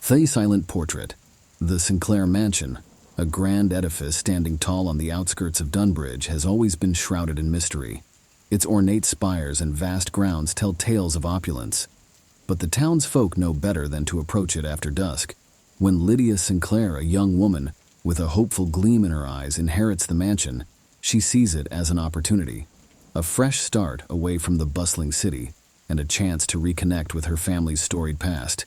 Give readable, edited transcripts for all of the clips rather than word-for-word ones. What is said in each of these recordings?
The Silent Portrait. The Sinclair Mansion, a grand edifice standing tall on the outskirts of Dunbridge, has always been shrouded in mystery. Its ornate spires and vast grounds tell tales of opulence. But the townsfolk know better than to approach it after dusk. When Lydia Sinclair, a young woman with a hopeful gleam in her eyes, inherits the mansion, she sees it as an opportunity. A fresh start away from the bustling city, and a chance to reconnect with her family's storied past.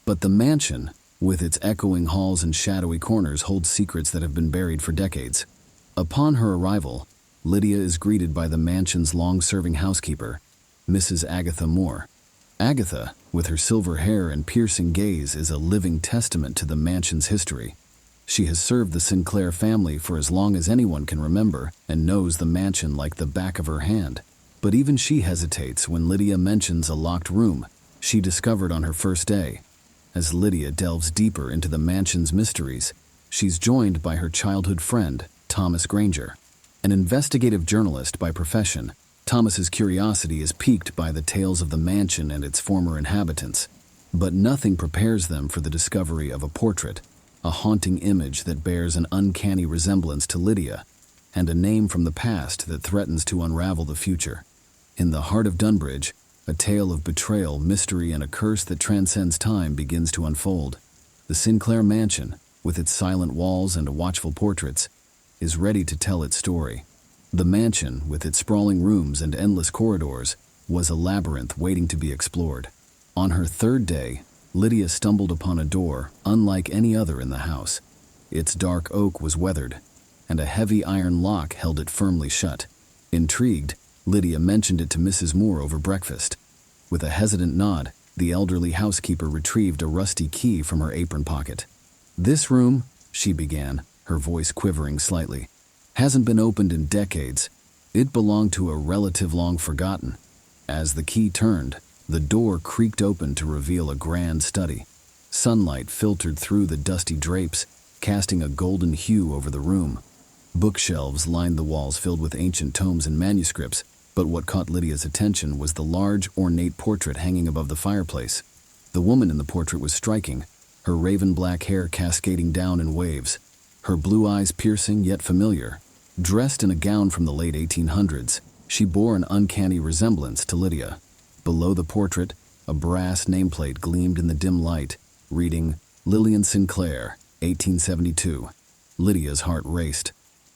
But the mansion, with its echoing halls and shadowy corners, holds secrets that have been buried for decades. Upon her arrival, Lydia is greeted by the mansion's long-serving housekeeper, Mrs. Agatha Moore. Agatha, with her silver hair and piercing gaze, is a living testament to the mansion's history. She has served the Sinclair family for as long as anyone can remember and knows the mansion like the back of her hand. But even she hesitates when Lydia mentions a locked room she discovered on her first day. As Lydia delves deeper into the mansion's mysteries, she's joined by her childhood friend, Thomas Granger. An investigative journalist by profession, Thomas's curiosity is piqued by the tales of the mansion and its former inhabitants. But nothing prepares them for the discovery of a portrait, a haunting image that bears an uncanny resemblance to Lydia, and a name from the past that threatens to unravel the future. In the heart of Dunbridge, a tale of betrayal, mystery, and a curse that transcends time begins to unfold. The Sinclair Mansion, with its silent walls and watchful portraits, is ready to tell its story. The mansion, with its sprawling rooms and endless corridors, was a labyrinth waiting to be explored. On her third day, Lydia stumbled upon a door unlike any other in the house. Its dark oak was weathered, and a heavy iron lock held it firmly shut. Intrigued, Lydia mentioned it to Mrs. Moore over breakfast. With a hesitant nod, the elderly housekeeper retrieved a rusty key from her apron pocket. "This room," she began, her voice quivering slightly, "hasn't been opened in decades. It belonged to a relative long forgotten." As the key turned, the door creaked open to reveal a grand study. Sunlight filtered through the dusty drapes, casting a golden hue over the room. Bookshelves lined the walls filled with ancient tomes and manuscripts, but what caught Lydia's attention was the large, ornate portrait hanging above the fireplace. The woman in the portrait was striking, her raven-black hair cascading down in waves, her blue eyes piercing yet familiar. Dressed in a gown from the late 1800s, she bore an uncanny resemblance to Lydia. Below the portrait, a brass nameplate gleamed in the dim light, reading, "Lillian Sinclair, 1872. Lydia's heart raced.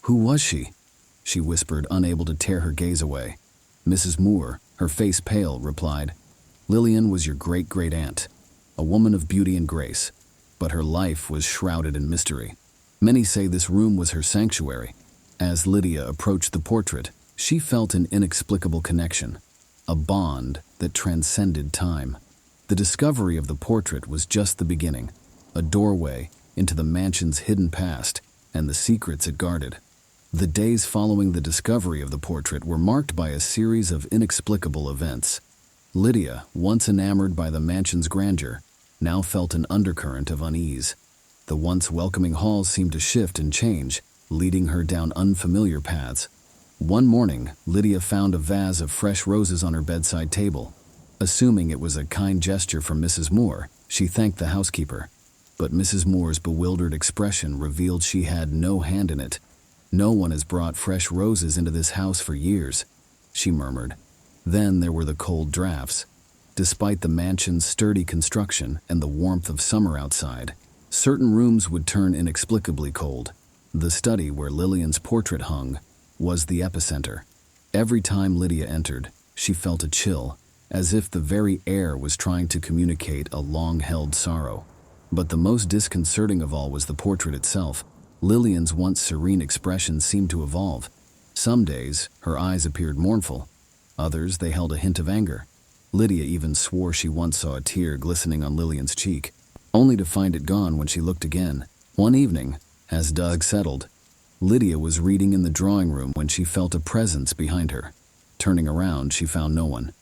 "Who was she?" she whispered, unable to tear her gaze away. Mrs. Moore, her face pale, replied, "Lillian was your great-great-aunt, a woman of beauty and grace, but her life was shrouded in mystery. Many say this room was her sanctuary." As Lydia approached the portrait, she felt an inexplicable connection, a bond that transcended time. The discovery of the portrait was just the beginning, a doorway into the mansion's hidden past and the secrets it guarded. The days following the discovery of the portrait were marked by a series of inexplicable events. Lydia, once enamored by the mansion's grandeur, now felt an undercurrent of unease. The once welcoming halls seemed to shift and change, leading her down unfamiliar paths. One morning, Lydia found a vase of fresh roses on her bedside table. Assuming it was a kind gesture from Mrs. Moore, she thanked the housekeeper. But Mrs. Moore's bewildered expression revealed she had no hand in it. "No one has brought fresh roses into this house for years," she murmured. Then there were the cold drafts. Despite the mansion's sturdy construction and the warmth of summer outside, certain rooms would turn inexplicably cold. The study where Lillian's portrait hung was the epicenter. Every time Lydia entered, she felt a chill, as if the very air was trying to communicate a long-held sorrow. But the most disconcerting of all was the portrait itself. Lillian's once serene expression seemed to evolve. Some days, her eyes appeared mournful. Others, they held a hint of anger. Lydia even swore she once saw a tear glistening on Lillian's cheek, only to find it gone when she looked again. One evening, as Doug settled, Lydia was reading in the drawing room when she felt a presence behind her. Turning around, she found no one.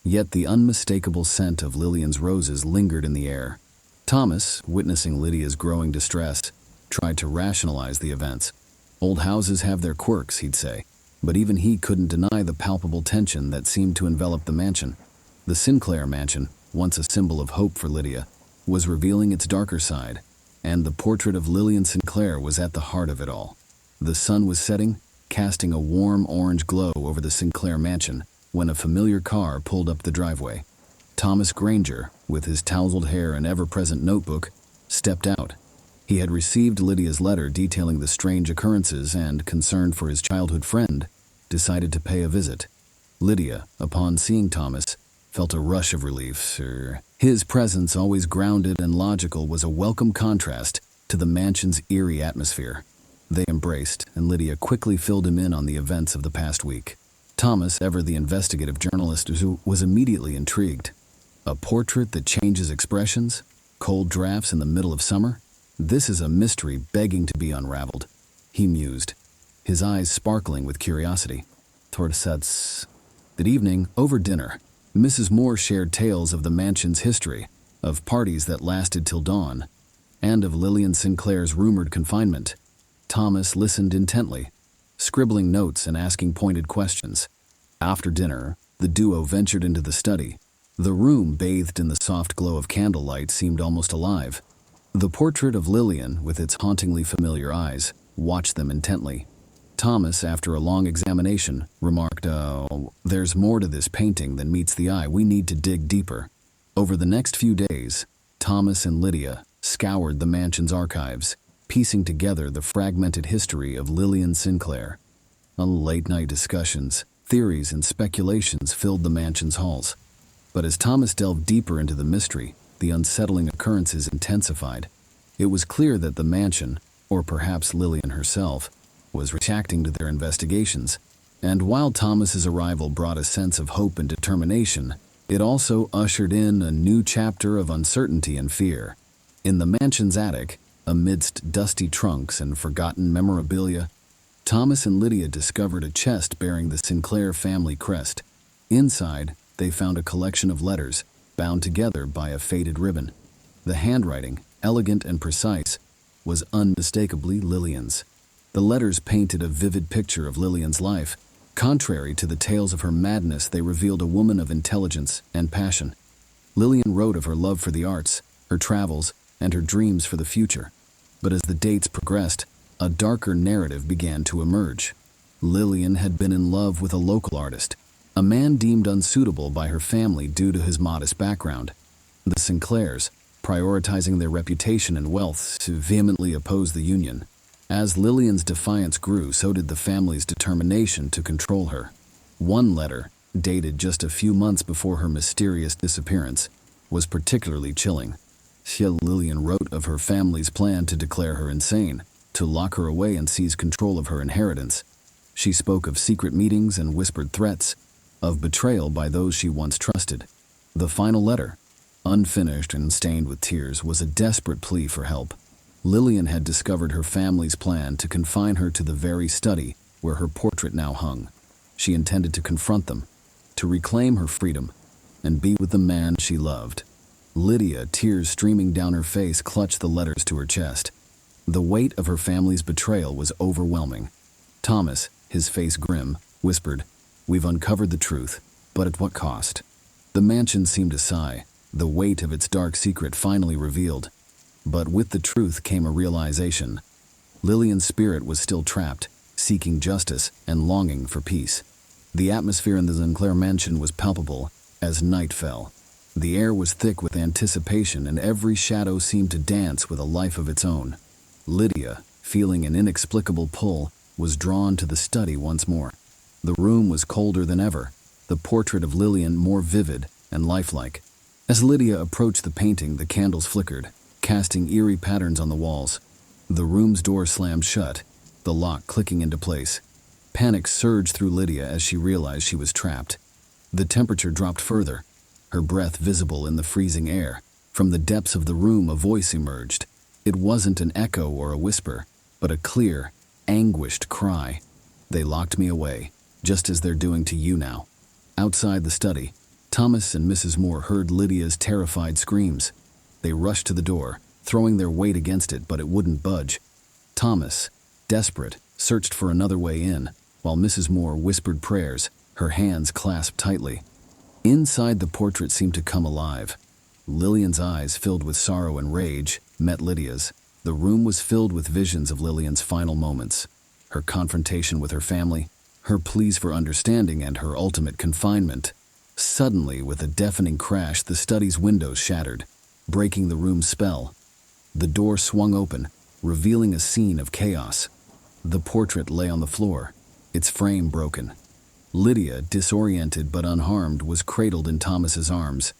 Yet the unmistakable scent of Lillian's roses lingered in the air. Thomas, witnessing Lydia's growing distress, tried to rationalize the events. "Old houses have their quirks," he'd say, but even he couldn't deny the palpable tension that seemed to envelop the mansion. The Sinclair Mansion, once a symbol of hope for Lydia, was revealing its darker side, and the portrait of Lillian Sinclair was at the heart of it all. The sun was setting, casting a warm orange glow over the Sinclair Mansion, when a familiar car pulled up the driveway. Thomas Granger, with his tousled hair and ever-present notebook, stepped out. He had received Lydia's letter detailing the strange occurrences and, concerned for his childhood friend, decided to pay a visit. Lydia, upon seeing Thomas, felt a rush of relief. His presence, always grounded and logical, was a welcome contrast to the mansion's eerie atmosphere. They embraced, and Lydia quickly filled him in on the events of the past week. Thomas, ever the investigative journalist, was immediately intrigued. A portrait that changes expressions? Cold drafts in the middle of summer? This is a mystery begging to be unraveled, he mused, his eyes sparkling with curiosity. That evening, over dinner, Mrs. Moore shared tales of the mansion's history, of parties that lasted till dawn, and of Lillian Sinclair's rumored confinement. Thomas listened intently, scribbling notes and asking pointed questions. After dinner, the duo ventured into the study. The room, bathed in the soft glow of candlelight, seemed almost alive. The portrait of Lillian, with its hauntingly familiar eyes, watched them intently. Thomas, after a long examination, remarked, "There's more to this painting than meets the eye. We need to dig deeper." Over the next few days, Thomas and Lydia scoured the mansion's archives, piecing together the fragmented history of Lillian Sinclair. Late-night discussions, theories, and speculations filled the mansion's halls. But as Thomas delved deeper into the mystery, the unsettling occurrences intensified. It was clear that the mansion, or perhaps Lillian herself, was reacting to their investigations. And while Thomas's arrival brought a sense of hope and determination, it also ushered in a new chapter of uncertainty and fear. In the mansion's attic, amidst dusty trunks and forgotten memorabilia, Thomas and Lydia discovered a chest bearing the Sinclair family crest. Inside, they found a collection of letters, bound together by a faded ribbon. The handwriting, elegant and precise, was unmistakably Lillian's. The letters painted a vivid picture of Lillian's life. Contrary to the tales of her madness, they revealed a woman of intelligence and passion. Lillian wrote of her love for the arts, her travels, and her dreams for the future. But as the dates progressed, a darker narrative began to emerge. Lillian had been in love with a local artist, a man deemed unsuitable by her family due to his modest background. The Sinclairs, prioritizing their reputation and wealth, vehemently opposed the union. As Lillian's defiance grew, so did the family's determination to control her. One letter, dated just a few months before her mysterious disappearance, was particularly chilling. Lillian wrote of her family's plan to declare her insane, to lock her away and seize control of her inheritance. She spoke of secret meetings and whispered threats, of betrayal by those she once trusted. The final letter, unfinished and stained with tears, was a desperate plea for help. Lillian had discovered her family's plan to confine her to the very study where her portrait now hung. She intended to confront them, to reclaim her freedom, and be with the man she loved. Lydia, tears streaming down her face, clutched the letters to her chest. The weight of her family's betrayal was overwhelming. Thomas, his face grim, whispered, "We've uncovered the truth, but at what cost?" The mansion seemed to sigh, the weight of its dark secret finally revealed. But with the truth came a realization. Lillian's spirit was still trapped, seeking justice and longing for peace. The atmosphere in the Sinclair Mansion was palpable as night fell. The air was thick with anticipation, and every shadow seemed to dance with a life of its own. Lydia, feeling an inexplicable pull, was drawn to the study once more. The room was colder than ever, the portrait of Lillian more vivid and lifelike. As Lydia approached the painting, the candles flickered, casting eerie patterns on the walls. The room's door slammed shut, the lock clicking into place. Panic surged through Lydia as she realized she was trapped. The temperature dropped further, her breath visible in the freezing air. From the depths of the room, a voice emerged. It wasn't an echo or a whisper, but a clear, anguished cry. "They locked me away, just as they're doing to you now." Outside the study, Thomas and Mrs. Moore heard Lydia's terrified screams. They rushed to the door, throwing their weight against it, but it wouldn't budge. Thomas, desperate, searched for another way in, while Mrs. Moore whispered prayers, her hands clasped tightly. Inside, the portrait seemed to come alive. Lillian's eyes, filled with sorrow and rage, met Lydia's. The room was filled with visions of Lillian's final moments, her confrontation with her family, her pleas for understanding, and her ultimate confinement. Suddenly, with a deafening crash, the study's windows shattered, breaking the room's spell. The door swung open, revealing a scene of chaos. The portrait lay on the floor, its frame broken. Lydia, disoriented but unharmed, was cradled in Thomas's arms.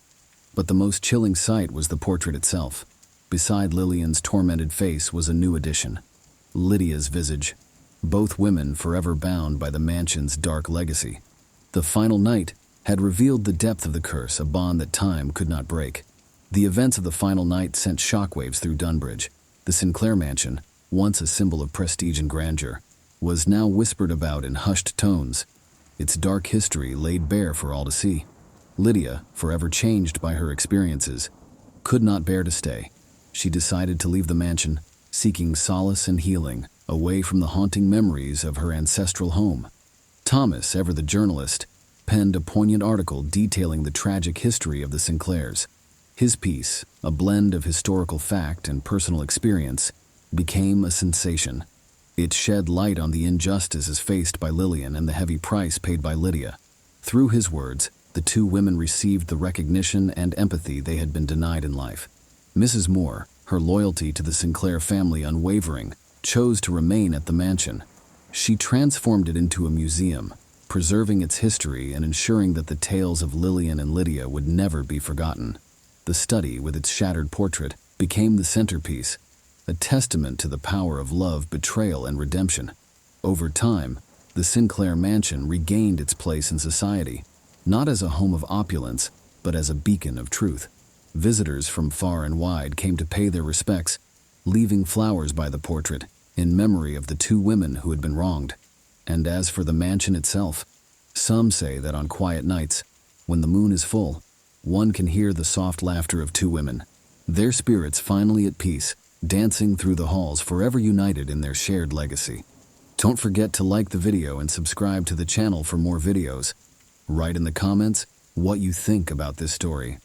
But the most chilling sight was the portrait itself. Beside Lillian's tormented face was a new addition, Lydia's visage. Both women forever bound by the mansion's dark legacy. The final night had revealed the depth of the curse, a bond that time could not break. The events of the final night sent shockwaves through Dunbridge. The Sinclair Mansion, once a symbol of prestige and grandeur, was now whispered about in hushed tones, its dark history laid bare for all to see. Lydia, forever changed by her experiences, could not bear to stay. She decided to leave the mansion, seeking solace and healing, away from the haunting memories of her ancestral home. Thomas, ever the journalist, penned a poignant article detailing the tragic history of the Sinclairs. His piece, a blend of historical fact and personal experience, became a sensation. It shed light on the injustices faced by Lillian and the heavy price paid by Lydia. Through his words, the two women received the recognition and empathy they had been denied in life. Mrs. Moore, her loyalty to the Sinclair family unwavering, chose to remain at the mansion. She transformed it into a museum, preserving its history and ensuring that the tales of Lillian and Lydia would never be forgotten. The study, with its shattered portrait, became the centerpiece, a testament to the power of love, betrayal, and redemption. Over time, the Sinclair Mansion regained its place in society, not as a home of opulence, but as a beacon of truth. Visitors from far and wide came to pay their respects, leaving flowers by the portrait in memory of the two women who had been wronged. And as for the mansion itself, some say that on quiet nights, when the moon is full, one can hear the soft laughter of two women, their spirits finally at peace, dancing through the halls, forever united in their shared legacy. Don't forget to like the video and subscribe to the channel for more videos. Write in the comments what you think about this story.